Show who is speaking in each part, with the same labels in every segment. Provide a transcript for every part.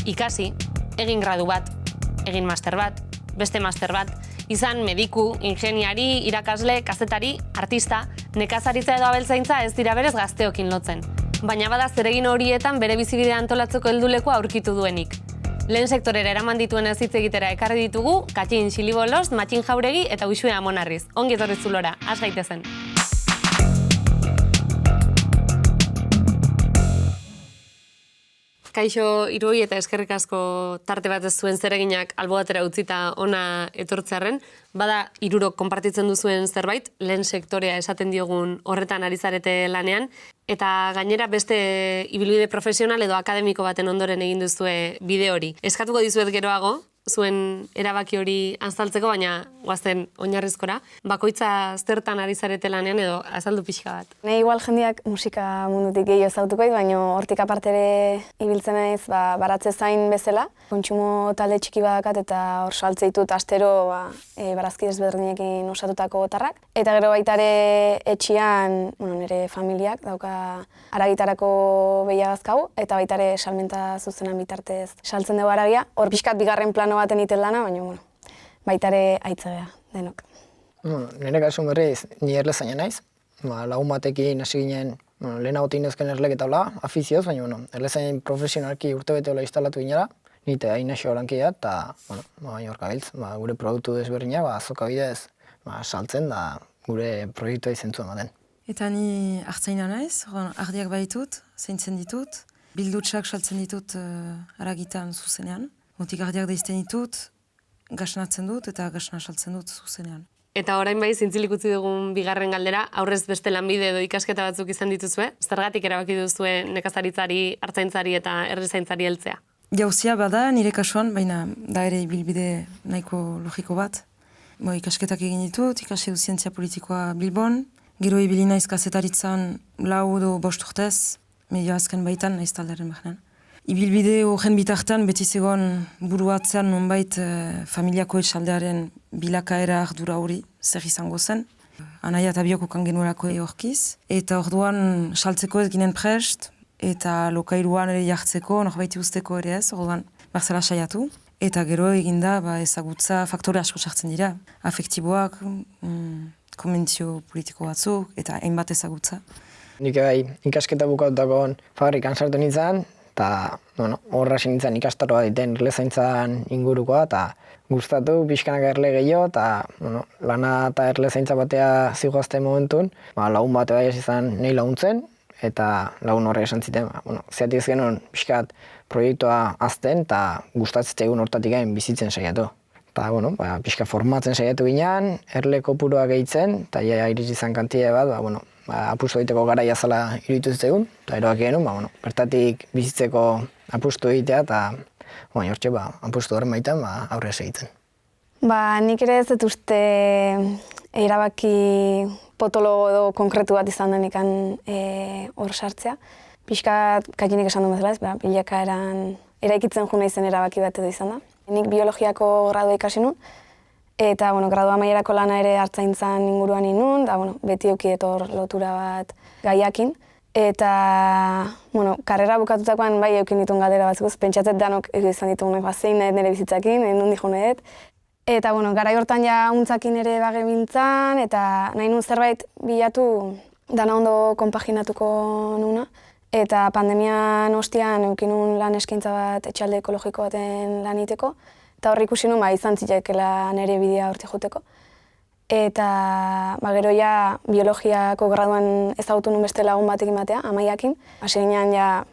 Speaker 1: ikasi, egin gradu bat, egin master bat, beste master bat, izan mediku, ingeniari, irakasle, kazetari, artista, nekazaritza edo abeltzaintza ez dira berez gazteokin lotzen. Baina bada zeregin horietan bere bizibidea antolatzeko heldulekua aurkitu duenik. Lehen sektorera eraman dituen ez hitz egitera ekarri ditugu, Katxin Xilibolost, Matxin Jauregi eta Uxue Amonarriz. Ongi etorri zulora, has gaitezen. Kaixo Iroi eta eskerrik asko tarte bat ez zuen zereginak albo batera utzita ona etortzearren. Bada hirurok konpartitzen duzuen zerbait, lehen sektorea esaten diogun horretan ari zarete lanean, eta gainera beste ibilbide profesional edo akademiko baten ondoren egin duzue bide hori. Eskatuko dizuet geroago, zuen erabaki hori azaltzeko, baina goazen oinarrizkora. Bakoitza zertan ari zarete lanean edo azaldu pixka bat.
Speaker 2: Nei igual jendeak musika mundutik gehiago ezautuko dit, baina hortik aparte ere ibiltzen naiz baratze zain bezala. Kontsumo talde txiki badakat eta hor saltze ditut astero barazki desberdinekin osatutako tarrak. Eta gero baita ere etxian nire familiak dauka aragitarako behiagazkau eta baita ere salmenta zuzenan bitartez saltzen dugu aragia. Hor pixkat bigarren plano baten iten lana, baina baita ere aitzegea denok.
Speaker 3: Nire kasu berriz, ni erlezaina naiz. Lagun batekin hasi ginen, lehenagotik nezken erlek eta hola, afizioz, baina erlezain profesionalki urtebete hola instalatu ginela. Nite hain naxo lankia eta, baina hor gabiltz, gure produktu desberdina, azoka bidez saltzen da gure proiektua izentzua ematen.
Speaker 4: Eta ni hartzaina naiz, ardiak baitut, zeintzen ditut, bildutsak saltzen ditut aragitan zuzenean. Motik ardiak deizten ditut, gasnatzen dut eta gasna saltzen dut zuzenean.
Speaker 1: Eta orain bai zintzilik utzi dugun bigarren galdera, aurrez beste lanbide edo ikasketa batzuk izan dituzue, zergatik erabaki duzue nekazaritzari, artzaintzari eta herrizaintzari heltzea?
Speaker 4: Jauzia bada nire kasuan, baina da ere ibilbide nahiko logiko bat. Ikasketak egin ditut, ikasi du zientzia politikoa Bilbon, gero ibili naiz kazetaritzan 4 edo 5 urtez, medio azken baitan naiz talderen bahnean. Ibilbide horren bitartean beti zegoen buruatzean nonbait familiako etxaldearen bilakaera ardura hori zer izango zen. Anaia eta biok okan genuelako horkiz. Eta orduan saltzeko ez ginen prest, eta lokairuan ere jartzeko, norbaiti usteko ere ez, orduan barzela saiatu. Eta gero eginda ezagutza faktore asko sartzen dira. Afektiboak, konbentzio politiko batzuk, eta hainbat ezagutza.
Speaker 3: Nik bai ikasketa bukatutakoan fabrikan sartu nintzen, eta horra nintzen ikastaroa diten erlezaintzan ingurukoa, eta gustatu pixkanak erle gehiago, eta lana eta erlezaintza batea zigoazten momentun, lagun bate bai izan nahi laguntzen, eta lagun horre esan ziten, zeatik ez genuen pixkat proiektua azten, eta gustatzen hortatik gain bizitzen saiatu. Eta pixka formatzen saiatu ginen, erle kopuroa gehitzen, eta iritsi izan kantia bat, apustu egiteko garaia zela iruditu zitzegun, eta eroak genuen, bertatik bizitzeko apustu egitea, eta hortxe apustu horren baitan aurre egiten.
Speaker 2: Nik ere ez dut uste erabaki potolo edo konkretu bat izan denikan hor sartzea. Pixkat Katxinik esan du bezala ez, bilakaeran eraikitzen jo naizen erabaki bat edo izan da. Nik biologiako gradua ikasi nun, eta gradu amaierako lana ere artzaintzan inguruan inun, da beti eukietor lotura bat gaiakin. Eta karrera bukatutakoan bai eukin dituen galdera batzuk, pentsatzet danok izan ditugunek zein nahet nire bizitzakin, nundi jo nahet. Eta garai hortan ja untzakin ere bagebiltzan, eta nahi nun zerbait bilatu dana ondo konpaginatuko nuna. Eta pandemian ostian eukin nun lan eskaintza bat etxalde ekologiko baten lan iteko. Eta horri ikusi nun izan zitekela nire bidea hortik juteko. Eta gero ja biologiako graduan ezagutu nun beste lagun batekin batea, Amaiakin. Hasi ginean ja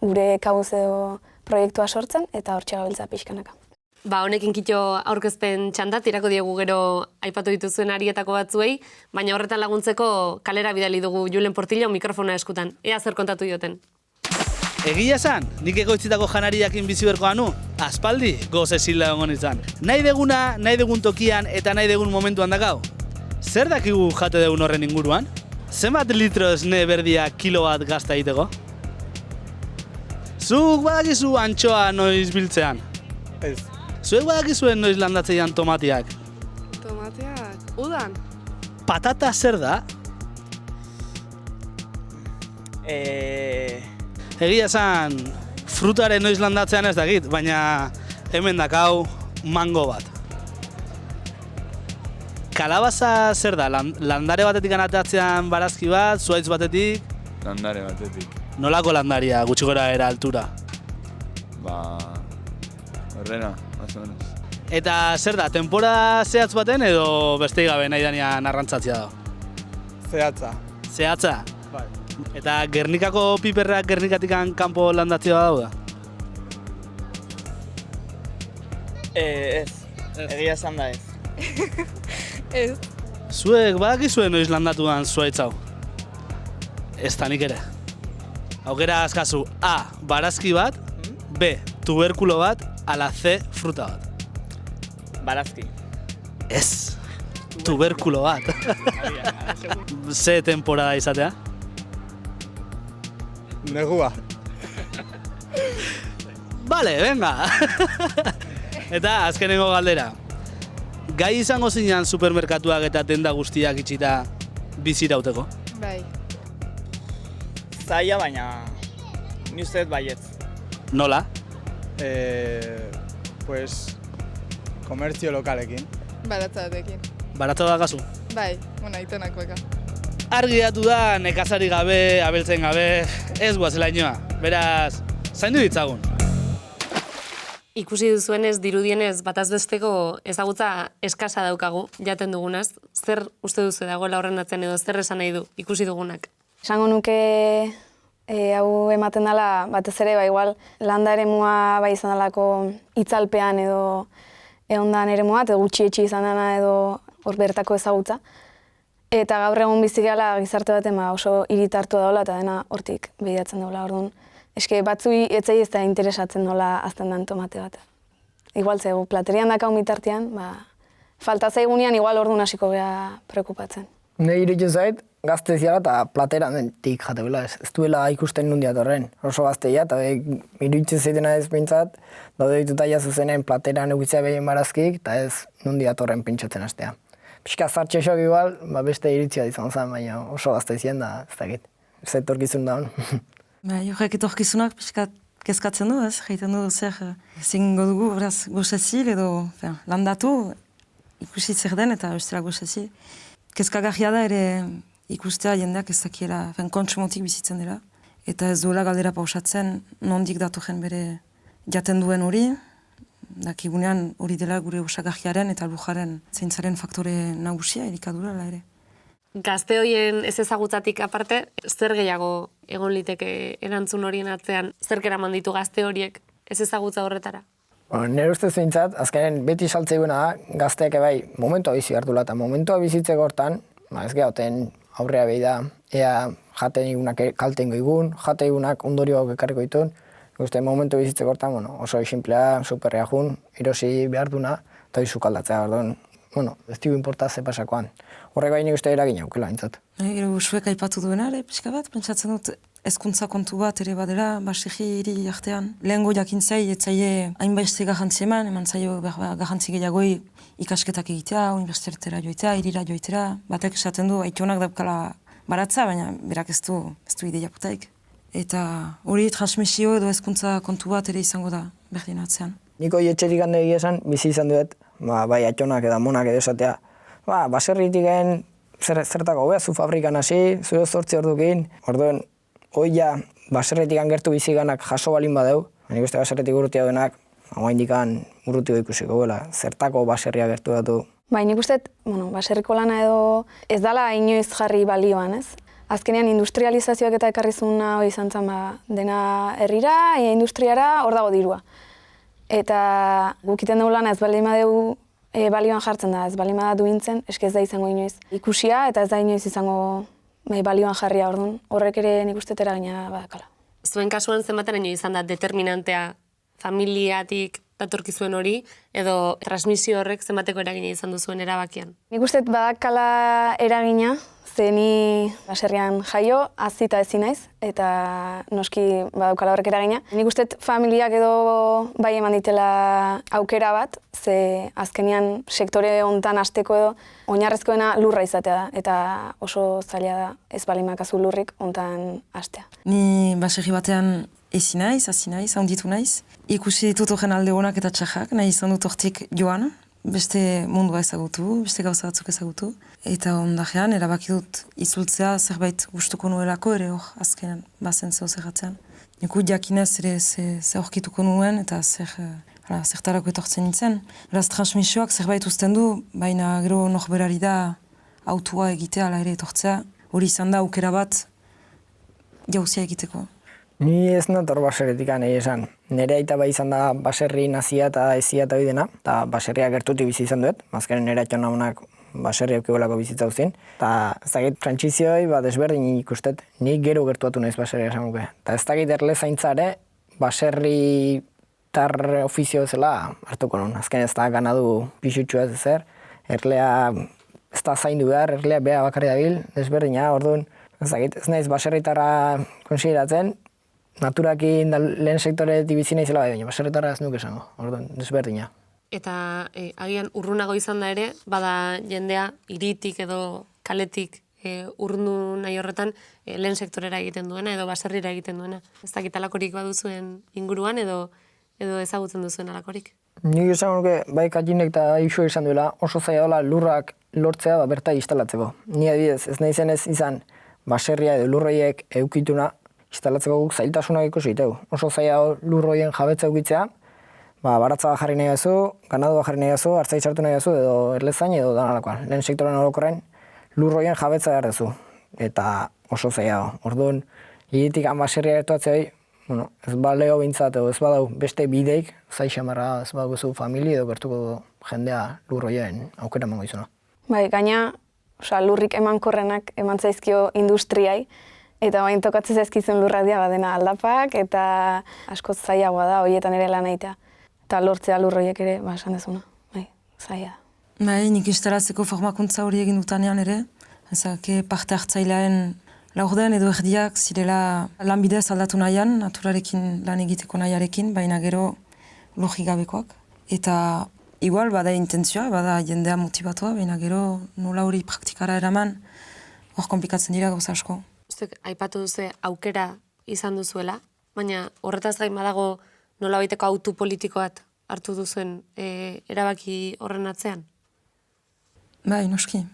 Speaker 2: gure kabuz edo proiektua sortzen eta hortxe gabiltza pixkanaka.
Speaker 1: Honekin kitxo aurkezpen txandat, irako diegu gero aipatu dituzuen arietako batzuei, baina horretan laguntzeko kalera bidali dugu Julen Portillo mikrofona eskutan. Ea zer kontatu dioten.
Speaker 5: Egia esan, nik egoitzitako janariakin bizi berkoa nu, aspaldi goz ezila egon izan. Nahi deguna, nahi degun tokian eta nahi degun momentuan dakau. Zer dakigu jate degun horren inguruan? Zenbat litro esne berdia kilo bat gazta egiteko? Zuk badakizu antxoa noiz biltzean?
Speaker 6: Ez.
Speaker 5: Zuek badakizuen noiz landatzeian tomatiak?
Speaker 6: Tomateak? Udan?
Speaker 5: Patata zer da? Egia esan, frutaren noiz landatzean ez dakit, baina hemen dakau mango bat. Kalabaza zer da? Landare batetik anatatzean barazki bat, zuhaitz batetik?
Speaker 7: Landare batetik.
Speaker 5: Nolako landaria, gutxi gora era altura?
Speaker 7: Horrena, más o menos.
Speaker 5: Eta zer da, temporada zehatz baten edo beste gabe nahi danean arrantzatzea da?
Speaker 8: Zehatza.
Speaker 5: Zehatza?
Speaker 8: Bai.
Speaker 5: Eta Gernikako piperrak Gernikatikan kanpo landatzea dauda?
Speaker 8: Ez. Egia esan da ez.
Speaker 6: Ez.
Speaker 5: Zuek badakizue noiz landatu dan zuhaitz hau? Ez da nik ere. Aukera askazu A. Barazki bat, B. Tuberkulo bat, ala C. Fruta bat.
Speaker 8: Barazki.
Speaker 5: Ez. Tuberkulo bat. Ze temporada izatea?
Speaker 8: Negua.
Speaker 5: Vale, venga. Eta azkenengo galdera. Gai izango zinean supermerkatuak eta denda guztiak itxita bizirauteko?
Speaker 6: Bai.
Speaker 8: Zaila, baina ni uste dut baietz.
Speaker 5: Nola?
Speaker 9: Pues, komertzio lokalekin.
Speaker 6: Baratza batekin.
Speaker 5: Baratza da gazu?
Speaker 6: Bai, aitonak baka.
Speaker 5: Argi datu da, nekazari gabe, abeltzen gabe, ez guazela inoa. Beraz, zaindu ditzagun.
Speaker 1: Ikusi duzuenez, dirudienez, bataz besteko ezagutza eskasa daukagu, jaten dugunaz. Zer uste duzu dagoela horren atzean edo zer esan nahi du ikusi dugunak?
Speaker 2: Esango nuke hau ematen dela, batez ere, igual, landa eremua bai izan dalako itzalpean edo egondan eremua, edo gutxietxi izan dena edo hor bertako ezagutza. Eta gaur egun bizi gehala gizarte baten oso hiritartua daula eta dena hortik behiatzen daula, orduan. Eske batzui etzai ez da interesatzen nola azten dan tomate bat. Igual zego, platerian dakau mitartean, falta zaigunean igual orduan hasiko gea preokupatzen.
Speaker 3: Ne iritsi zait, gazte ziala eta plateran dentik jateula, ez duela ikusten nundia torren. Oso gazteia eta iritsi zaitena ez pintzat, daude dituta jazuzenen plateran egitzea behien barazkik eta ez nundia torren pintxatzen hastea. Pixka zartxexok igual, beste iritzia izan zen, baina oso gazte ziren da, ez dakit. Ez etorkizun da hon.
Speaker 4: Horrek etorkizunak pixka kezkatzen du, ez? Jaiten du zer zingo dugu, beraz, gozezil edo landatu, ikusi zer den eta bestela gozezil. Kezkagarria da ere ikustea jendeak ez dakiela, kontsumotik bizitzen dira. Eta ez duela galdera pausatzen, nondik datorren bere jaten duen hori, dakigunean hori dela gure osagarriaren eta lujaren zeintzaren faktore nagusia elikadura ere.
Speaker 1: Gazte horien ez ezagutzatik aparte, zer gehiago egon liteke erantzun horien atzean, zerk eraman ditu gazte horiek ez ezagutza horretara?
Speaker 3: Nire ustez behintzat, azkenen beti saltzeiguna da, gazteak bai momentua bizi hartula eta momentua bizitzeko hortan, ez gehauten aurrea behi da, ea jaten igunak kalten goigun, jate igunak ondorioak ekarriko ditun, uste momentu bizitzeko hortan, oso simplea, superrea jun, erosi behar duna, eta izu kaldatzea, orduan, ez digu importa ze pasakoan. Horrek bai nik uste eragin aukela, entzat.
Speaker 4: Gero zuek aipatu duena ere, pixka bat, pentsatzen dut hezkuntza kontu bat ere badera, basegi hiri artean. Lehengo jakintzai, etzaile hainbaizte garrantzi eman zaio garrantzi gehiagoi ikasketak egitea, universitatera joitea, hirira joitera. Batek esaten du, aitonak daukala baratza, baina berak ez du ideiakutaik. Eta hori transmisio edo hezkuntza kontu bat ere izango da berdin atzean.
Speaker 3: Niko etxerik hande egia esan, bizi izan duet, bai aitonak edo monak edo esatea, baserritik egin zertako hobea, zu fabrikan hasi, zu 8 ordukin, orduan, hoia baserritik gertu biziganak jaso balin badeu, nik uste baserritik urrutia duenak, hain dikan urrutio ikusiko goela, zertako baserria gertu datu.
Speaker 2: Nik uste, baserriko lana edo ez dala inoiz jarri balioan, ez? Azkenean industrializazioak eta ekarrizuna hori izan zen, dena herrira, industriara, hor dago dirua. Eta gukiten dugu lana ez baldin badeu balioan jartzen da, ez baldin bada duintzen, eske ez da izango inoiz ikusia eta ez da inoiz izango balioan jarria orduan, horrek ere nik uste eragina badakala.
Speaker 1: Zuen kasuan zenbateraino izan da determinantea familiatik datorkizuen hori, edo transmisio horrek zenbateko eragina izan duzuen erabakian?
Speaker 2: Nik uste badakala eragina, ze ni baserrian jaio, hazita ezin naiz, eta noski badaukala horrek eragina. Nik uste familiak edo bai eman ditela aukera bat, ze azkenean sektore hontan hasteko edo oinarrezkoena lurra izatea da, eta oso zaila da ez balimakazu lurrik hontan hastea.
Speaker 4: Ni baserri batean ezi naiz, hasi naiz, handitu naiz. Ikusi ditut horren alde honak eta txarrak, nahi izan dut hortik joan, beste mundua ezagutu, beste gauza batzuk ezagutu. Eta ondajean, erabaki dut izultzea zerbait gustuko nuelako ere hor azkenan bazen zeu zerratzean. Niku jakinez ere ze horkituko nuen eta zertarako etortzen nintzen. Beraz, transmisioak zerbait uzten du, baina gero norberari da autua egitea ala ere etortzea. Hori izan da aukera bat jauzia egiteko.
Speaker 3: Ni ez nator baserritik nahi esan. Nire aita bai izan da baserri nazia eta ezia eta bidena, eta baserria gertutik bizi izan duet, azkenen nire atxon namunak baserri eukigolako bizitza uzin. Eta ez dakit frantzizioi desberdin ikustet, nik gero gertuatu naiz baserria esan guke. Eta ez dakit erle zaintza ere, baserri tar ofizio zela hartuko nun. Azken ez da ganadu pixutxua ez ezer, erlea ez da zaindu behar, erlea beha bakarri dabil, desberdina, orduan, ez dakit, ez naiz baserritarra konsideratzen, naturakin lehen sektore bizi naizela baina baserritarra ez nuke esango, orduan, desberdina.
Speaker 1: Eta agian urrunago izan da ere, bada jendea hiritik edo kaletik urrundu nahi horretan lehen sektorera egiten duena edo baserrira egiten duena. Ez dakit alakorik baduzuen inguruan edo ezagutzen duzuen alakorik.
Speaker 3: Nik esango nuke, bai Katinek eta Ixo izan duela, oso zaila dola lurrak lortzea berta instalatzeko. Ni adibidez, ez nahi zenez izan baserria edo lurroiek eukituna instalatzeko guk zailtasunak ikusi diteu. Oso zaila lurroien jabetza eukitzea, baratza jarri nahi gazu, ganadua jarri nahi gazu, hartzai sartu nahi gazu, edo erlezain edo danalakoan. Lehen sektoren orokorren lurroien jabetza behar duzu. Eta oso zaila. Orduan, hiritik baserria gertuatzea ez baleo bintzat, ez badau beste bideik, zai xamarra ez baduzu familia edo gertuko jendea lurroien aukera emango izuna.
Speaker 2: Bai, gaina, lurrik emankorrenak eman zaizkio industriai, eta bain tokatzen zaizkizun lurrak dira badena aldapak, eta askoz zailagoa da horietan ere lan egitea. Eta lortzea lurroiek ere, esan dezuna, bai, zaila.
Speaker 4: Bai, nik instalatzeko formakuntza hori egin dutanean ere, ezake parte hartzailean laurden edo erdiak zirela lanbidez aldatu nahian, naturarekin lan egiteko nahiarekin, baina gero logik gabekoak. Eta igual bada intentzioa, bada jendea motibatua, baina gero nola hori praktikara eraman, hor komplikatzen dira gauza asko.
Speaker 1: Zuk aipatu duzu aukera izan duzuela, baina horretaz gain badago nola baiteko autu politikoat hartu duzuen erabaki horren atzean?
Speaker 4: Bai, noski.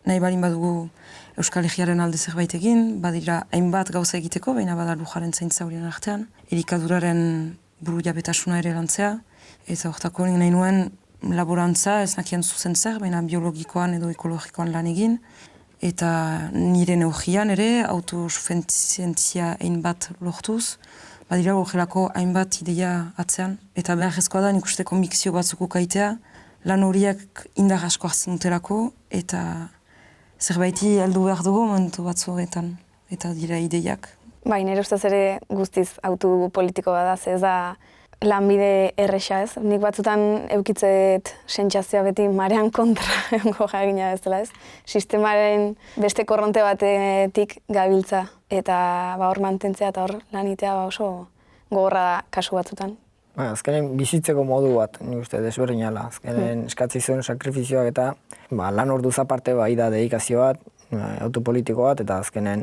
Speaker 4: Nahi barin badugu Euskal Herriaren alde zerbait egin, badira hainbat gauza egiteko, baina bada lujaren zaintza horien artean, elikaduraren buru jabetasuna ere lantzea, eta hortako nahi nuen laborantza ez nakian zuzen zer, baina biologikoan edo ekologikoan lan egin, eta nire neurrian ere autosufizientzia hainbat lortuz, badira horrelako hainbat ideia atzean, eta beharrezkoa da nik uste konbikzio batzuk ukaitea, lan horiek indar asko hartzen dutelako, eta zerbaiti heldu behar dugu momentu batzuetan, eta dira ideiak.
Speaker 2: Bai, nire ustez ere guztiz autu politiko bada, ez da lanbide erresa ez. Nik batzutan eukitzet sentsazioa beti marean kontra egongo jagina ez dela ez. Sistemaren beste korronte batetik gabiltza, eta hor mantentzea eta hor lanitea oso gogorra da kasu batzutan.
Speaker 3: Azkenen bizitzeko modu bat, nik uste, desberdinala. Azkenen eskatzizuen sakrifizioak eta lan orduz aparte bai da dedikazio bat, autopolitiko bat, eta azkenen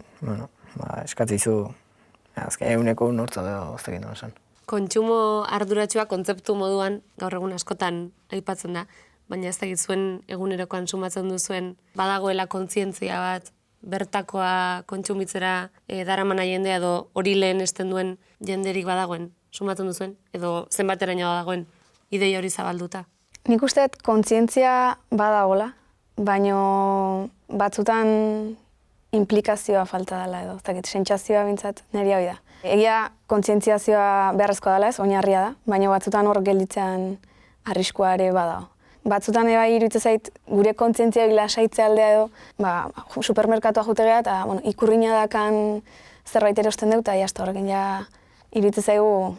Speaker 3: eskatzizu eguneko nortza da oztekin duen esan.
Speaker 1: Kontsumo arduratsua kontzeptu moduan gaur egun askotan aipatzen da, baina ez dakit zuen egunerokoan sumatzen duzuen badagoela kontzientzia bat, bertakoa kontsumitzera daramana jendea edo hori lehen esten duen jenderik badagoen. Sumatzen duzuen, edo zenbateraino dagoen idei hori zabalduta?
Speaker 2: Nik uste kontzientzia badagola, baino batzutan implikazioa falta dela edo, ez dakit, sentsazioa bintzat niri hori da. Egia kontzientziazioa beharrezkoa dela ez, oinarria da, baina batzutan hor gelditzean arriskua ere badago. Batzutan ere bai iruditzen zait gure kontzientzia lasaitzea aldea edo, supermerkatua jute geha eta ikurrina dakan zerbait erosten dut, eta jazta horrekin ja iruditzen zaigu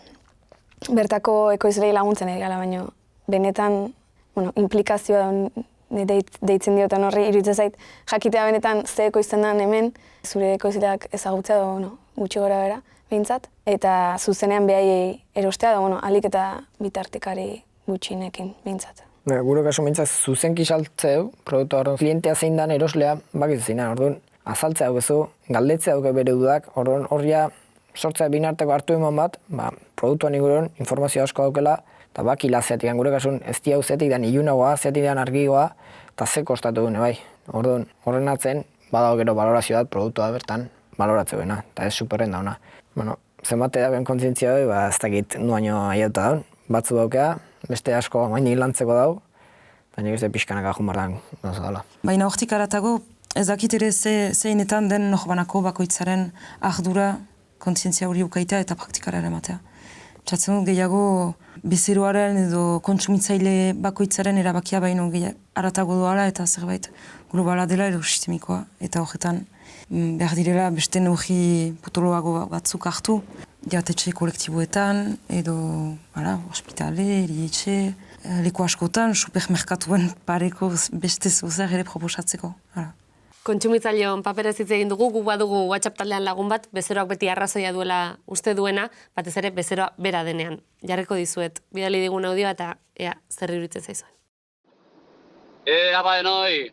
Speaker 2: bertako ekoizlei laguntzen egala, baina benetan implikazioa deitzen diotan horri iruditzen zait jakitea benetan ze ekoizten den hemen, zure ekoizleak ezagutzea edo gutxi gora bera behintzat, eta zuzenean behai erostea da, alik eta bitartekari gutxinekin behintzat.
Speaker 3: Gure kasu behintzat zuzenki saltzeu, produktu horren klientea zein dan eroslea bakizu zeina, orduan azaltzea dugu, galdetzea dugu bere dudak, orduan horria sortzea binarteko hartu eman bat, produktuan inguruan informazio asko daukela, eta bakila zeatik, gure kasun ez diau zeatik dan ilunagoa, zeatik dan argigoa, eta ze kostatu dune, bai. Orduan, horren atzen, badago gero balorazio bat produktua bertan baloratzeuena, eta ez superren dauna. Bueno, zenbate dagoen kontzientzia hori, ez dakit nuaino aiauta daun, batzu daukea, beste asko mainik lantzeko dau, eta nik ez pixkanak ahun bardan gauza dela.
Speaker 4: Baina hortik aratago, ez dakit ere zeinetan den norbanako bakoitzaren ardura kontzientzia hori ukaita eta praktikara eramatea. Txatzen dut gehiago bezeroaren edo kontsumitzaile bakoitzaren erabakia baino aratago doala eta zerbait globala dela edo sistemikoa. Eta horretan behar direla beste neurri potoloago batzuk hartu, jatetxe kolektiboetan edo ospitale, erietxe, leku askotan, supermerkatuen pareko beste zozer ere proposatzeko.
Speaker 1: Kontsumitzaileon paperez hitz egin dugu, gu badugu WhatsApp taldean lagun bat, bezeroak beti arrazoia duela uste duena, batez ere bezeroa bera denean. Jarriko dizuet, bidali digun audioa eta ea zer iruditzen zaizuen.
Speaker 10: Apa denoi,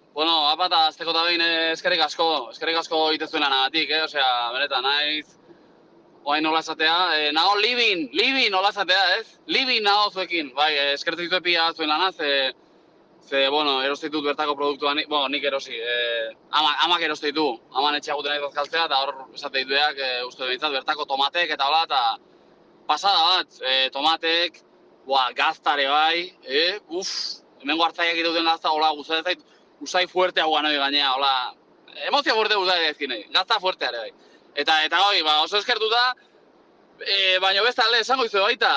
Speaker 10: apa eta azteko eta behin eskerrik asko itezuen lanagatik, osea, benetan, naiz, oain nola esatea, nago libin nola esatea, ez? Libin nago zuekin, bai, eskertu ditu epia zuen lanaz, erosteitut bertako produktua, nik erosi, amak erosteitu, aman etxea guten nahi bazkaltzea, eta hor esate ditueak, uste behintzat, bertako tomatek eta hola, eta pasada bat, tomatek, gaztare bai, hemengo hartzaiak irauten gazta, hola, guzai fuerte hau ganoi gainea, hola, emozio fuerte guzai ezkin nahi, gazta fuerte ere bai. Eta hoi, oso eskertuta, baina bestalde esango izu baita,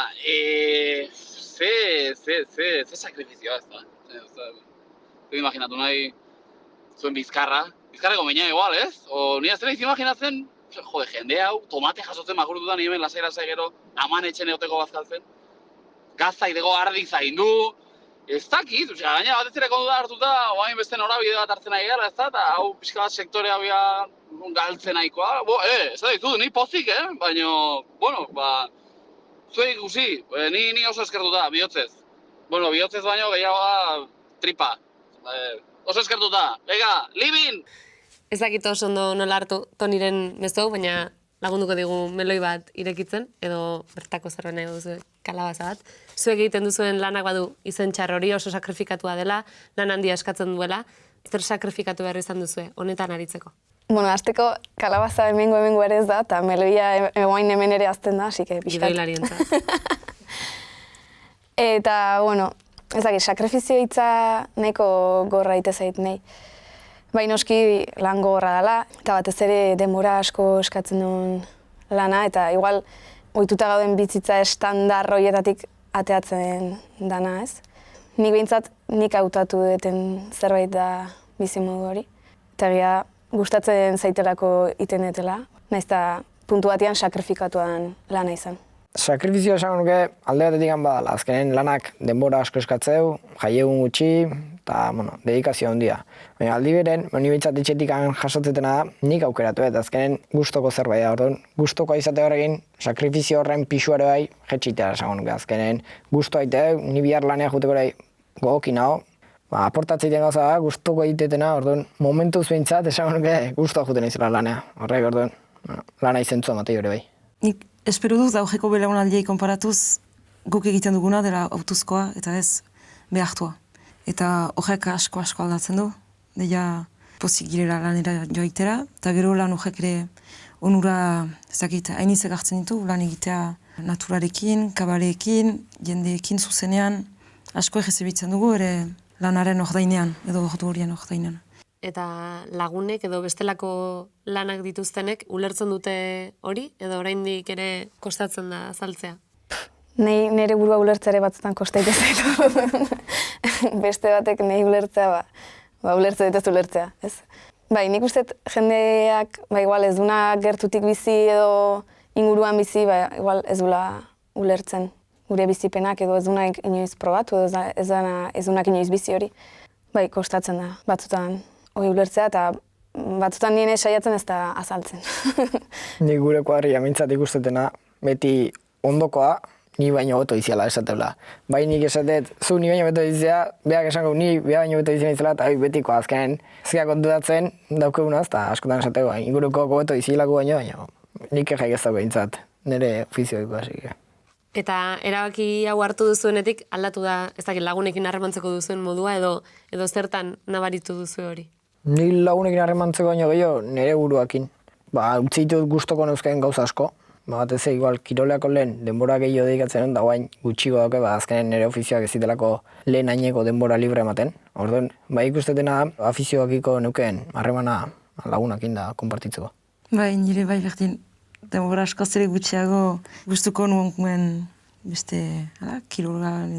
Speaker 10: ze sakrifizioa ez da. Zuen imaginatu nahi zuen bizkarreko meina igual, ez? O nire ez imaginatzen, jende hau, tomate jasotzen makurtutan nire hemen lasai gero, aman etxen eoteko bazkaltzen, gaztaiteko ardi zaindu, ez dakit, gaina bat ez ere kondu da hartuta, oain beste norabide bat hartzen nahi gara, ez da, eta hau pixka bat sektorea bia galtzen nahikoa, ez da ditu, ni pozik, baina, zuei ikusi, ni oso eskertuta, bihotzez. Bihotzez baino gehiagoa tripa. Oso eskertuta. Ega, libin!
Speaker 1: Ez dakit oso ondo nola hartu Toniren mezu, baina lagunduko digu meloi bat irekitzen, edo bertako zerbait nahi duzu kalabaza bat. Zuek egiten duzuen lanak badu izen txar hori oso sakrifikatua dela, lan handia eskatzen duela. Zer sakrifikatu behar izan duzue, honetan aritzeko?
Speaker 2: Azteko kalabaza hemengo ere ez da, eta meloia egoain hemen ere azten da, así que pixkat.
Speaker 1: Gidoilarientzat.
Speaker 2: Eta, ez dakit, sakrifizio hitza nahiko gorra ite zait nahi. Baina noski lan gogorra dela, eta batez ere denbora asko eskatzen duen lana, eta igual ohituta gauden bizitza estandar horietatik ateatzen dana, ez? Nik behintzat nik hautatu duten zerbait da bizimodu hori. Eta egia gustatzen zaitelako iten dutela, nahiz eta puntu batean sakrifikatuan lana izan.
Speaker 3: Sakrifizioa esango nuke alde batetik badala, azkenen lanak denbora asko eskatzeu, jaiegun gutxi, eta, dedikazio handia. Baina aldi beren, ni behintzat etxetik jasotzetena da, nik aukeratu, eta azkenen gustoko zerbait da, orduan, gustoko izate horrekin, sakrifizio horren pixuare bai, jetxitea esango nuke, azkenen gustu aite, ni bihar lanea juteko ere gogokin hau, aportatzeiten gauza da, gustoko egitetena, orduan, momentuz behintzat esango nuke gustua juten izela lanea, horrek, orduan, lana izentzua matei hori bai.
Speaker 4: Nik espero dut aurreko belaunaldiei konparatuz guk egiten duguna dela autuzkoa eta ez behartua. Eta horrek asko aldatzen du, deia pozik girela lanera joaitera, eta gero lan horrek ere onura, ezakit, hainizek hartzen ditu, lan egitea naturarekin, kabaleekin, jendeekin zuzenean, asko egezibitzen dugu ere lanaren ordainean, edo ordu horien ordainean.
Speaker 1: Eta lagunek edo bestelako lanak dituztenek ulertzen dute hori, edo oraindik ere kostatzen da azaltzea?
Speaker 2: Nire burua ulertzea ere batzutan kostaite zaitu. Beste batek nahi ulertzea, ulertzea dituz ulertzea, ez? Bai, nik uste jendeak, igual ez duna gertutik bizi edo inguruan bizi, igual ez dula ulertzen gure bizipenak edo ez dunak inoiz probatu, edo ez dunak inoiz bizi hori. Bai, kostatzen da, batzutan hori ulertzea, eta batzutan nire saiatzen ez da azaltzen.
Speaker 3: Nik gure kuadria mintzat ikustetena beti ondokoa, ni baino beto iziala esatela. Bai nik esatet, zu ni baino beto izia, beak esango ni baino beto izia izela, eta betiko azkenen zika kontutatzen daukegunaz, eta askotan esateko, inguruko beto izielako baino, nik jai ez dago behintzat, nire ofizioiko hasi.
Speaker 1: Eta erabaki hau hartu duzuenetik aldatu da, ez dakit lagunekin harremantzeko duzuen modua edo zertan nabaritu duzu hori?
Speaker 3: Ni lagunekin harremantzeko baino gehiago nire buruakin. Utzi ditut gustoko neuzkaen gauza asko. Batez igual kiroleako lehen denbora gehiago dedikatzen dut, da guain gutxiko dauke, azkenen nire ofizioak ez ditelako lehen haineko denbora libre ematen. Orduan, ikustetena afizioakiko neukeen harremana lagunakin da konpartitzeko.
Speaker 4: Nire berdin. Denbora asko zere gutxiago gustuko nuen beste kirolan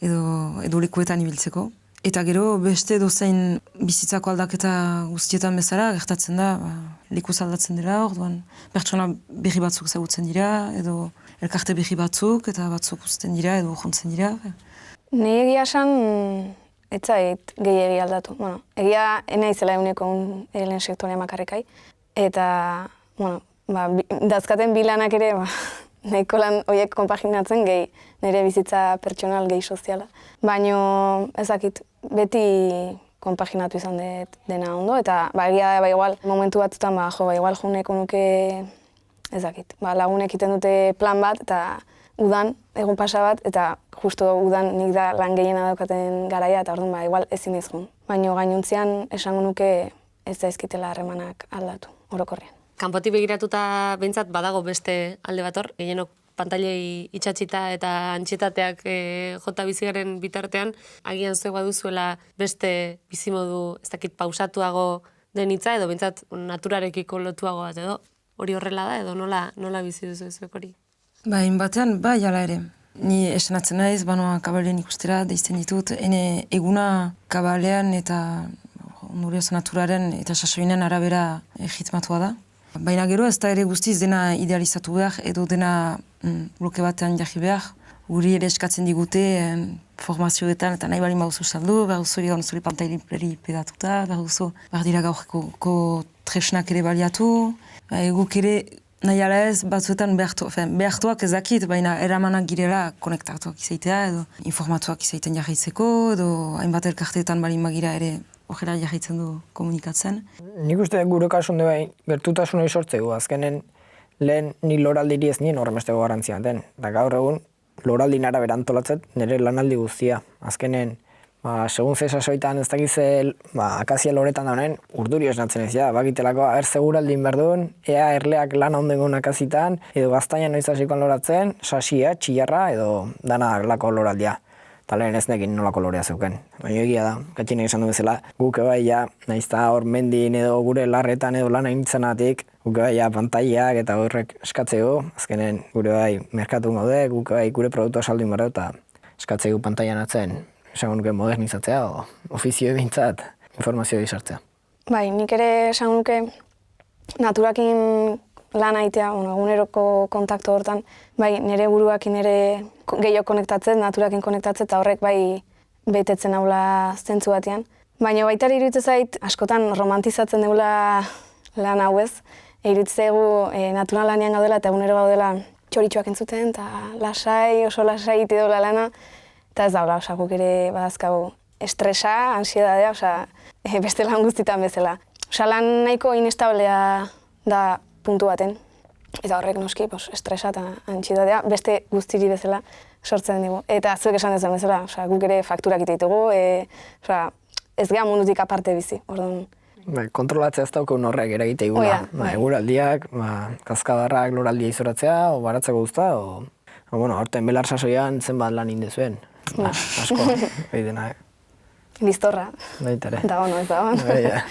Speaker 4: edo lekuetan ibiltzeko. Eta gero beste dozein bizitzako aldaketa guztietan bezala gertatzen da, lekuz aldatzen dira, orduan pertsona berri batzuk ezagutzen dira, edo elkarte berri batzuk, eta batzuk uzten dira, edo jontzen dira.
Speaker 2: Nei egia esan, ez zait gehiegi aldatu. Egia ena izela eguneko lehen sektorea makarrikai, eta dazkaten bilanak ere nahiko lan horiek konpaginatzen gehi nire bizitza pertsonal gehi soziala. Baina ezakit, beti konpaginatu izan dut dena ondo, eta egia da igual momentu batzutan igual juneko nuke ezakit. Lagunek iten dute plan bat, eta udan, egun pasa bat, eta justo udan nik da lan gehiena daukaten garaia, eta orduan igual ezin ez jun. Baina gainuntzian esango nuke ez daizkitela harremanak aldatu, orokorrean.
Speaker 1: Kanpotik begiratuta behintzat badago beste alde bat hor, gehienok pantailei itxatxita eta antxietateak jota bizigaren bitartean, agian zuek baduzuela beste bizimodu ez dakit pausatuago den hitza, edo behintzat naturarekiko lotuago bat edo hori horrela da, edo nola bizi duzu zuek hori?
Speaker 4: Batean, jala ere. Ni esenatzen naiz, banoa kabalean ikustera, deizten ditut, ene eguna kabalean eta ondorioz naturaren eta sasoinen arabera ritmatua da. Baina gero ez da ere guztiz dena idealizatu behar, edo dena bloke batean jarri behar. Guri ere eskatzen digute formazioetan, eta nahi balin baduzu saldu, behar zuri pantaili pedatuta, behar dira gaurko tresnak ere baliatu. Guk ere nahi ala ez batzuetan behartuak ez dakit, baina eramanak girela konektatuak izaitea, edo informatuak izaiten jarraitzeko, edo hainbat elkarteetan balin bagira ere horrela jarraitzen du komunikatzen.
Speaker 3: Nik uste gure kasun bai gertutasun hori sortzeko, azkenen lehen ni loraldiri ez nien horremesteko garantzia den. Da gaur egun loraldin arabera antolatzet nire lanaldi guztia. Azkenen, segun ze sasoitan ez dakize akazia loretan daunen, urduri esnatzen ez, bakitelako seguraldin berdun, ea erleak lan ondengon akazitan, edo gaztainan noiz hasikoan loratzen, sasia, txillarra, edo dana lako loraldia. Eta lehen ez nekin nolako lorea zeuken. Baina egia da, katxinek esan du bezala, guk bai naizta hor mendin edo gure larretan edo lan egintzanatik, guk bai pantailak eta horrek eskatzeko, azkenen gure bai merkatu gaude, guk bai gure produktua saldu inbarra eta eskatzeko pantailan atzen, esango nuke modernizatzea o ofizio ebintzat informazioa izartzea.
Speaker 2: Nik ere esango nuke naturakin lan aitea, eguneroko kontaktu hortan, nire buruakin ere gehiago konektatzen, naturakin konektatzen, eta horrek betetzen haula zentzu batean. Baina baita iruditzen zait, askotan romantizatzen deula lan hauez. Iruditzegu naturalanean gaudela eta egunero gaudela txoritxoak entzuten, eta oso lasai ite dola lana. Eta ez daula, guk ere badazkagu estresa, ansiedadea, beste lan guztitan bezala. Lan nahiko inestablea da puntu baten. Eta horrek noski, estresa eta antsiedadea beste guztiri bezala sortzen dugu. Eta zuek esan dezen bezala, guk ere fakturak ite ditugu, ez geha mundutik aparte bizi.
Speaker 3: Kontrolatzea ez daukun horrek eragite igula. Eguraldiak, kaskadarrak loraldia izoratzea, o baratzeko guzta, horten belar sasoian zenbat lan indezuen. Asko, behidena.
Speaker 2: Listorra.
Speaker 3: Baitare.
Speaker 2: Da ez da.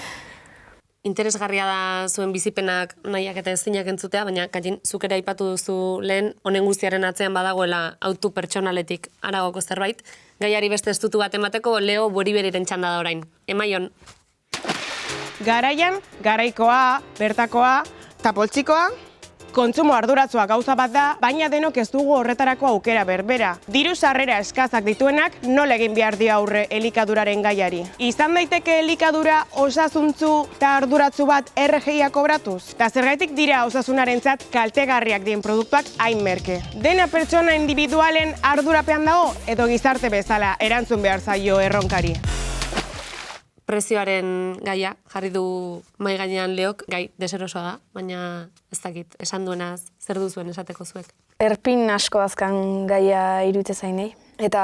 Speaker 1: Interesgarria da zuen bizipenak nahiak eta ezinak entzutea, baina Katxin, zuk ere aipatu duzu lehen honen guztiaren atzean badagoela autu pertsonaletik haragoko zerbait. Gaiari beste estutu bat emateko Leo Boriberiren txanda da orain. Emaion.
Speaker 11: Garaian, garaikoa, bertakoa, tapoltzikoa, kontsumo arduratsua gauza bat da, baina denok ez dugu horretarako aukera berbera. Diru sarrera eskazak dituenak nola egin behar dio aurre elikaduraren gaiari. Izan daiteke elikadura osasuntzu eta arduratsu bat RGIa kobratuz? Eta zergaitik dira osasunarentzat kaltegarriak dien produktuak hain merke. Dena pertsona individualen ardurapean dago edo gizarte bezala erantzun behar zaio erronkari.
Speaker 1: prezioaren gaia jarri du mai gainean Leok, gai deserosoa da, baina ez dakit, esan duenaz, zer duzuen esateko zuek?
Speaker 2: Erpin asko azkan gaia iruditzen zainei. Eta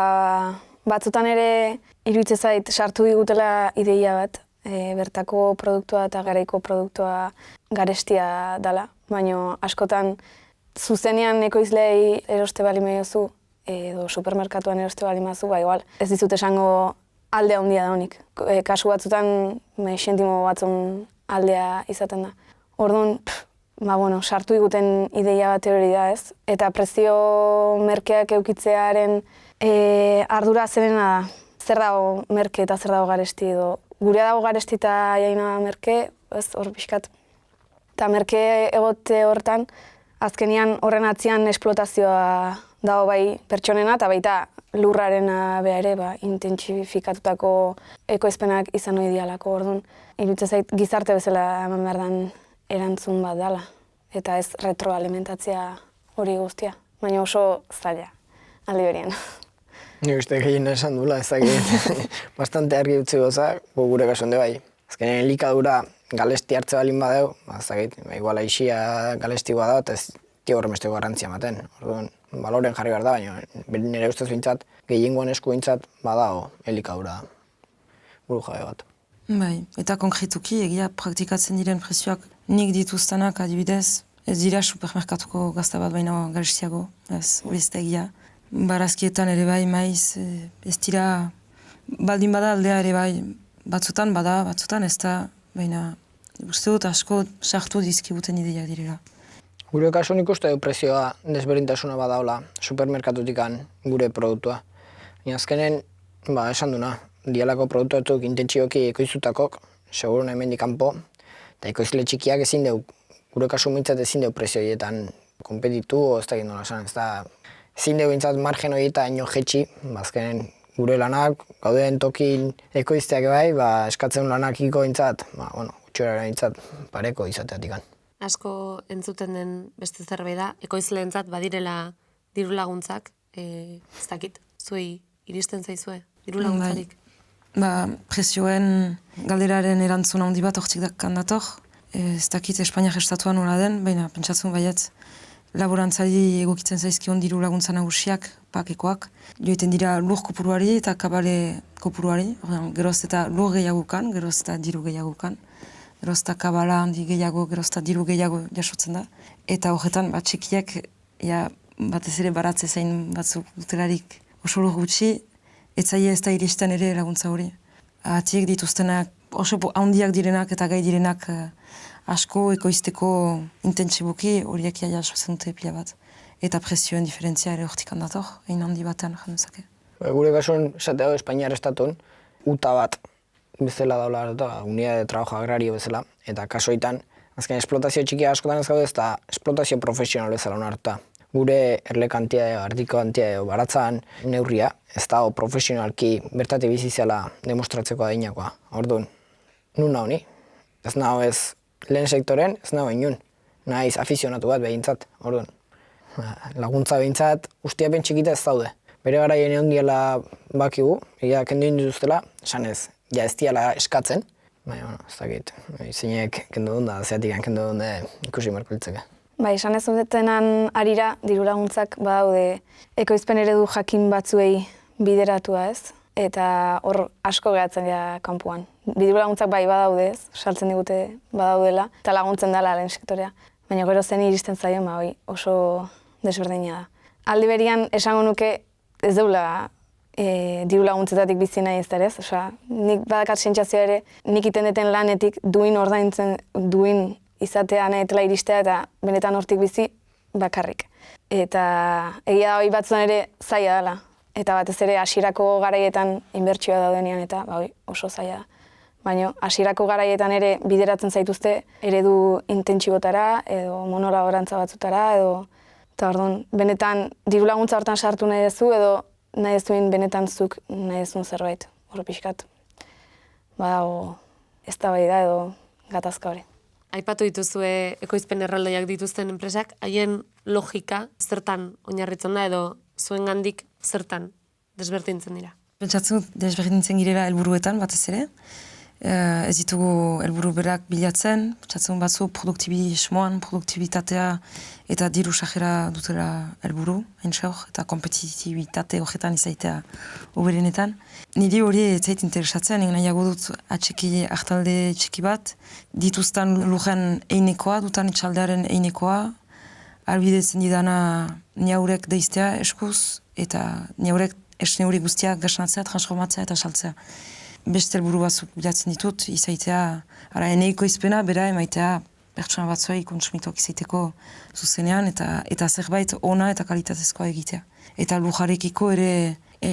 Speaker 2: batzutan ere iruditzen zait sartu digutela ideia bat, bertako produktua eta garaiko produktua garestia dela, baina askotan zuzenean ekoizlei eroste bali maiozu, edo supermerkatuan eroste bali mazu, ba igual, ez dizut esango aldea handia da honik. Kasu batzutan, xentimo batzun aldea izaten da. Orduan, sartu diguten ideia bat hori da ez, eta prezio merkeak eukitzearen ardura zerena da. Zer dago merke eta zer dago garesti edo. Gurea dago garesti eta jaina merke, ez hor pixkat. Eta merke egote hortan, azkenian horren atzian esplotazioa dago bai pertsonena eta baita lurrarena ere, intentsifikatutako ekoizpenak izan ohi dialako. Orduan, iruditzen zait gizarte bezala eman behar den erantzun bat dela. Eta ez retroalimentatzea hori guztia. Baina oso zaila, aldi berien.
Speaker 3: Nik uste gehien esan dula, ez dakit. Bastante argi utzi goza, gure kasuan de bai. Azkenean elikadura galesti hartze balin badeu, ez dakit, igual aixia galesti bada, eta ez dio horremesteko garrantzia ematen. Orduan, baloren jarri behar da, baina nire ustez bintzat, gehiengoan esku bintzat, badao elikadura buru jabe bat.
Speaker 4: Bai, eta konkretuki egia praktikatzen diren prezioak nik dituztenak adibidez, ez dira supermerkatuko gazta bat baina garestiago, ez hori ez da egia. Barazkietan ere bai maiz, ez dira, baldin bada aldea ere bai, batzutan bada, batzutan ez da, baina uste dut asko sartu dizkibuten ideia direla.
Speaker 3: Gure kasu nik uste du prezioa desberdintasuna badaola supermerkatutikan gure produktua. Azkenen, esan duna, dialako produktuatuk intentsioki ekoizutakok, seguruna hemendik kanpo, eta ekoizle txikiak ezin deu, gure kasu mintzat ezin deu prezio horietan kompetitu, ez da gindola esan, ez da, ezin deu bintzat margen horietan ino jetxi, azkenen gure lanak, gauden tokin ekoizteak bai, eskatzen lanakiko bintzat, gutxora bintzat pareko izateatikan.
Speaker 1: Asko entzuten den beste zerbait da, ekoizleentzat badirela diru laguntzak, ez dakit, zuei iristen zaizue, diru laguntzarik?
Speaker 4: Prezioen galderaren erantzun handi bat hortzik dator, ez dakit Espainiak estatuan nola den, baina pentsatzen baietz, laborantzari egokitzen zaizkion diru laguntza nagusiak, pakekoak, joiten dira lur kopuruari eta kabale kopuruari, geroz eta lur gehiagokan, geroz eta diru gehiagokan, geroz eta kabala handi gehiago, geroz eta diru gehiago jasotzen da. Eta horretan, txikiak, batez ere baratze zain batzuk dutelarik oso lur gutxi, etzaile ez da iristen ere laguntza hori. Atiek dituztenak oso handiak direnak eta gai direnak asko ekoizteko intentsiboki horiek jasotzen dute pila bat. Eta prezioen diferentzia ere hortik handator, egin handi batean jandezake.
Speaker 3: Gure kasuan, esateo Espainiar estatun, UTA bat bezala daula, Unidad de Trabajo Agrario bezala, eta kasoitan, azken esplotazio txikia askotan ez gaude, ez da esplotazio profesional bezala onartuta. Gure erle kantiade, ardiko kantiade, baratzan neurria, ez da profesionalki bertate biziziala demostratzeko adinakoa. Orduan, nun naho ni? Ez naho ez lehen sektoren, ez naho inun. Naiz afizionatu bat behintzat, orduan. Laguntza behintzat, ustiapen txikita ez daude. Bere garaien egon diela bakigu, egia kendu induztela, esan ez, ez diala eskatzen. Baina, ez dakit, zeinek kendu duen da, zeatik kendu duen ikusi markoltzeke.
Speaker 2: Esan ez dutenan arira diru laguntzak badaude ekoizpen eredu jakin batzuei bideratua ez, eta hor asko gehatzen dira kanpoan. Diru laguntzak bai badaude ez, saltzen digute badaudela, eta laguntzen dela lehen sektorea. Baina gero zen iristen zaio, oso desberdina da. Aldi berian esango nuke ez deula diru laguntzetatik bizi nahi ez da ez, nik badakat sentsazioa ere, nik iten deten lanetik duin ordaintzen duin izatea nahetela iristea eta benetan hortik bizi bakarrik. Eta egia da hori batzuan ere zaila dela. Eta batez ere hasierako garaietan inbertsioa daudenean eta oso zaila da. Baina hasierako garaietan ere bideratzen zaituzte eredu intentsibotara edo monolaborantza batzutara edo eta orduan benetan diru laguntza hortan sartu nahi duzu edo nahi duzuin benetan zuk nahi duzun zerbait. Hor pixkat badago eztabaida edo gatazka hori.
Speaker 1: Aipatu dituzue ekoizpen erraldoiak dituzten enpresak, haien logika zertan oinarritzen da edo zuengandik zertan desberdintzen dira?
Speaker 4: Pentsatzen desberdintzen girela helburuetan batez ere, ez ditugu helburu berak bilatzen, pentsatzen batzu produktibismoan, produktibitatea eta diru sajera dutela helburu, eta kompetitibitate horretan izaitea uberenetan. Niri hori ez zait interesatzen, nahiago dut atxiki hartalde txiki bat, dituztan lujen einekoa, dutan etxaldearen einekoa, albidetzen didana niaurek deiztea eskuz, eta niaurek esneuri guztiak gasnatzea, transformatzea eta saltzea. Beste helburu batzuk bilatzen ditut, izaitea, eneiko izpena, bera emaitea pertsona batzuei kontsumituak izaiteko zuzenean, eta zerbait ona eta kalitatezkoa egitea. Eta lujarekiko ere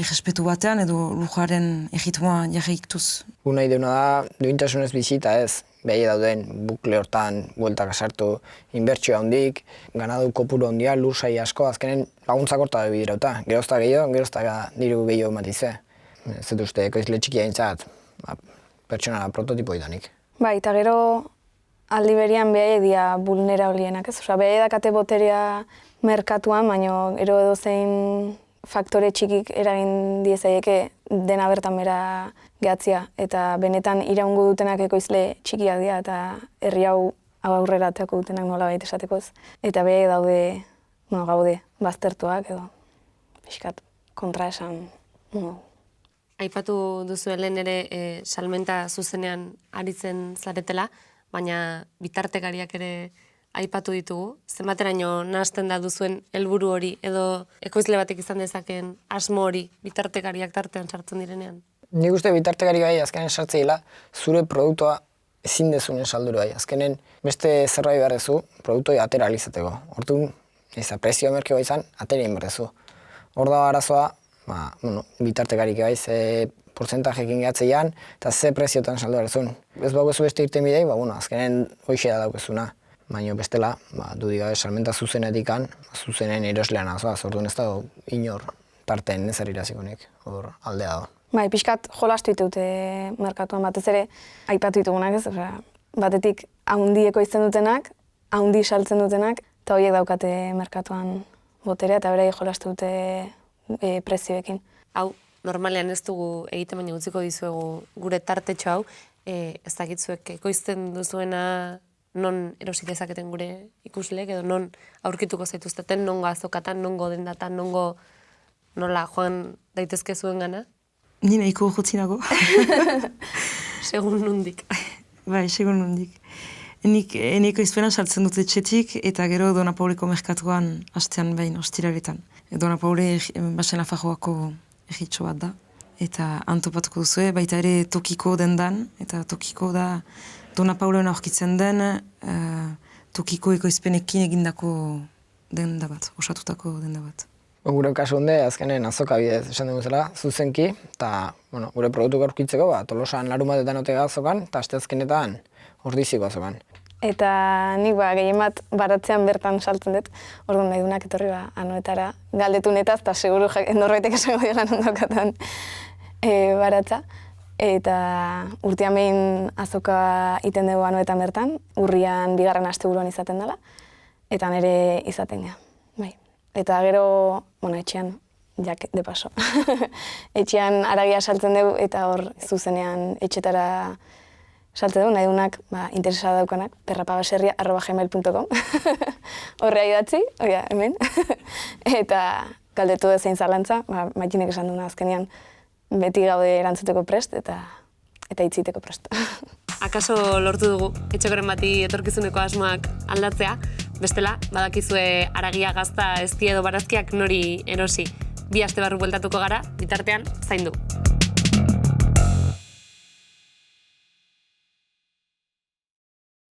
Speaker 4: respetu batean edo lujaren egitmoa jarraituz.
Speaker 3: Gu nahi deuna da, duintasunez bizita ez, behai dauden bukle hortan bueltak sartu, inbertsio handik, ganadu kopuru handia, lur sai asko, azkenen laguntzak horta da bidirauta. Gerozta gehiago, gerozta diru gehiago matize. Ez dut uste, ekoizle txikia aintzat, pertsonala prototipo idanik.
Speaker 2: Bai, eta gero aldi berian behai edia vulnerablienak, ez? Osa, behai dakate boterea merkatuan, baina gero edozein faktore txikik eragin diezaieke dena bertan bera gehatzia. Eta benetan iraungo dutenak ekoizle txikiak dira eta herri hau aurrera ateako dutenak nolabait esatekoz. Eta behai gaude baztertuak edo pixkat kontraesan.
Speaker 1: Aipatu duzu lehen ere salmenta zuzenean aritzen zaretela, baina bitartekariak ere aipatu ditugu. Zenbateraino nahasten da duzuen helburu hori edo ekoizle batek izan dezaken asmo hori bitartekariak tartean sartzen direnean?
Speaker 3: Nik uste bitartekari bai azkenen sartzeila zure produktua ezin dezunen salduru bai. Azkenen beste zerbait behar dezu produktoi atera alizateko. Hortun, prezio merkeo izan, atera egin behar dezu. Hor da arazoa, bitartekarik bai, ze portzentajekin gehatzeian, eta ze preziotan saldu behar Ez baukezu beste irten bidei, azkenen hoxe da daukezuna. Baina bestela, dudik gabe salmenta zuzenetikan, zuzenen eroslean azoaz, orduan ez dago inor tarten ez arirazikonik, hor aldea da.
Speaker 2: Bai, pixkat jolastu ditute merkatuan batez ere, aipatu ditugunak ez, batetik haundieko izten dutenak, haundi saltzen dutenak, eta horiek daukate merkatuan boterea, eta berai jolastu dute prezioekin.
Speaker 1: Hau, normalean ez dugu egiten, baina utziko dizuegu gure tartetxo hau, ez dakitzuek ekoizten duzuena non erosi dezaketen gure ikusleek, edo non aurkituko zaituzteten, nongo azokatan, nongo dendatan, nola joan daitezke zuen gana?
Speaker 4: Ni nahiko jotzinago.
Speaker 1: Segun nondik.
Speaker 4: Bai, segun nondik. Eneko izpena saltzen dute etxetik, eta gero Dona Pauleko merkatuan hastean behin ostiraretan. Dona Paule basen afajoako egitxo bat da. Eta antopatuko duzue, baita ere tokiko dendan, eta tokiko da Dona Paulen aurkitzen den tokiko ekoizpenekin egindako denda bat, osatutako denda bat.
Speaker 3: Gure kasu honde, azkenen azoka bidez esan dugu zela, zuzenki, eta gure produktuk aurkitzeko, Tolosan larumatetan otega azokan, eta asteazkenetan ordiziko azokan.
Speaker 2: Eta nik gehien bat baratzean bertan saltzen dut, orduan nahi dunak etorri anoetara galdetu netaz, eta seguru norbaitek esango dira non daukatan baratza. Eta urtean behin azoka iten dugu anoetan bertan, urrian bigarren asteburuan izaten dela, eta nire izaten gara. Bai. Eta gero, etxean, jak de paso. Etxean aragia saltzen dugu eta hor zuzenean etxetara saltzen dugu, nahi dunak interesa daukanak, perrapabaserria@gmail.com horrea idatzi, hemen. Eta galdetu zein zalantza, Maitinek esan duna azkenean, beti gaude erantzuteko prest eta hitziteko prest.
Speaker 1: Akaso lortu dugu etxekoren bati etorkizuneko asmoak aldatzea, bestela, badakizue aragia gazta ezti edo barazkiak nori erosi. 2 aste barru bueltatuko gara, bitartean zaindu.